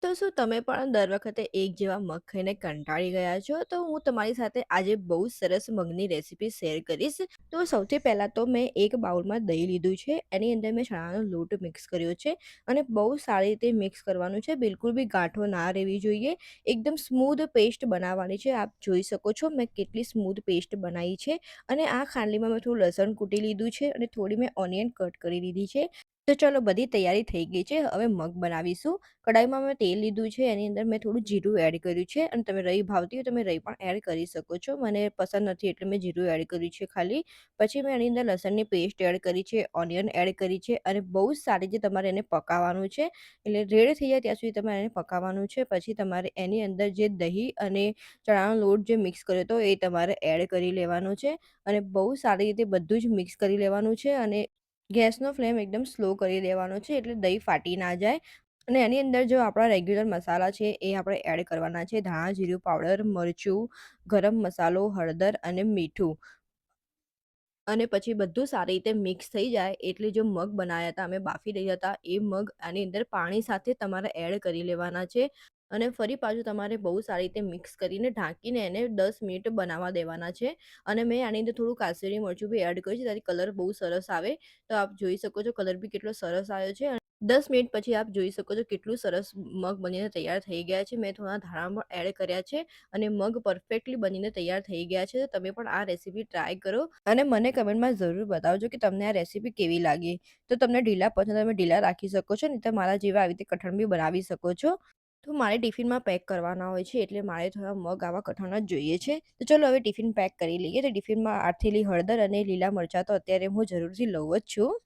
તો શું તમે પણ દર વખતે એક જેવા મગ ખાઈને કંટાળી ગયા છો? તો હું તમારી સાથે આજે બહુ સરસ મગની રેસીપી શેર કરીશ. તો સૌથી પહેલાં તો મેં એક બાઉલમાં દહીં લીધું છે. એની અંદર મેં ચણાનો લોટ મિક્સ કર્યો છે અને બહુ સારી રીતે મિક્સ કરવાનું છે. બિલકુલ બી ગાંઠો ના રહેવી જોઈએ. એકદમ સ્મૂધ પેસ્ટ બનાવવાની છે. આપ જોઈ શકો છો મેં કેટલી સ્મૂધ પેસ્ટ બનાવી છે. અને આ ખાંડલીમાં મેં થોડું લસણ કૂટી લીધું છે અને થોડી મેં ઓનિયન કટ કરી લીધી છે. તો ચલો બધી તૈયારી થઈ ગઈ છે. હવે મગ બનાવીશું. કડાઈમાં મેં તેલ લીધું છે. એની અંદર મેં થોડું જીરું એડ કર્યું છે અને તમે રહી ભાવતી હોય તમે રહી પણ એડ કરી શકો છો. મને પસંદ નથી એટલે મેં જીરું એડ કર્યું છે ખાલી. પછી મેં એની અંદર લસણની પેસ્ટ એડ કરી છે, ઓનિયન એડ કરી છે અને બહુ જ સારી રીતે તમારે એને પકાવવાનું છે. એટલે રેડ થઈ જાય ત્યાં સુધી તમારે એને પકાવવાનું છે. પછી તમારે એની અંદર જે દહીં અને ચણાનો લોટ જે મિક્સ કર્યો હતો એ તમારે એડ કરી લેવાનો છે અને બહુ સારી રીતે બધું જ મિક્સ કરી લેવાનું છે અને ગેસનો ફ્લેમ એકદમ સ્લો કરી દેવાનો છે એટલે દહીં ફાટી ના જાય. અને એની અંદર જો આપણા રેગ્યુલર મસાલા છે એ આપણે એડ કરવાના છે. ધાણા જીરું પાવડર, મરચું, ગરમ મસાલો, હળદર અને મીઠું. અને પછી બધું સારી રીતે મિક્સ થઈ જાય એટલે જો મગ બનાવ્યા હતા અમે બાફી રહ્યા હતા એ મગ આની અંદર પાણી સાથે તમારે એડ કરી લેવાના છે. અને ફરી પાછું તમારે બહુ સારી રીતે મિક્સ કરીને ઢાંકીને એને 10 મિનિટ બનાવવા દેવાના છે. અને મેં આની અંદર થોડું કાશ્મીરી મરચું બી એડ કર્યું છે તારી કલર બહુ સરસ આવે. તો આપ જોઈ શકો છો કલર બી કેટલો સરસ આવ્યો છે. 10 મિનિટ પછી આપ જોઈ શકો છો કેટલું સરસ મગ બનીને તૈયાર થઈ ગયા છે. મેં થોડા ધાણા પણ એડ કર્યા છે અને મગ પરફેક્ટલી બનીને તૈયાર થઈ ગયા છે. તો તમે પણ આ રેસીપી ટ્રાય કરો અને મને કમેન્ટમાં જરૂર બતાવજો કે તમને આ રેસીપી કેવી લાગી. તો તમને ઢીલા પસંદ તમે ઢીલા રાખી શકો છો નહીં તો મારા જેવા આવી રીતે કઠણ બી બનાવી શકો છો. તો મારે ટિફિનમાં પેક કરવાના હોય છે એટલે મારે થોડા મગ આવા કઠણ જ જોઈએ છે. તો ચલો હવે ટિફિન પેક કરી લઈએ. તો ટિફિનમાં આથેલી હળદર અને લીલા મરચાં તો અત્યારે હું જરૂરથી લઉં જ છું.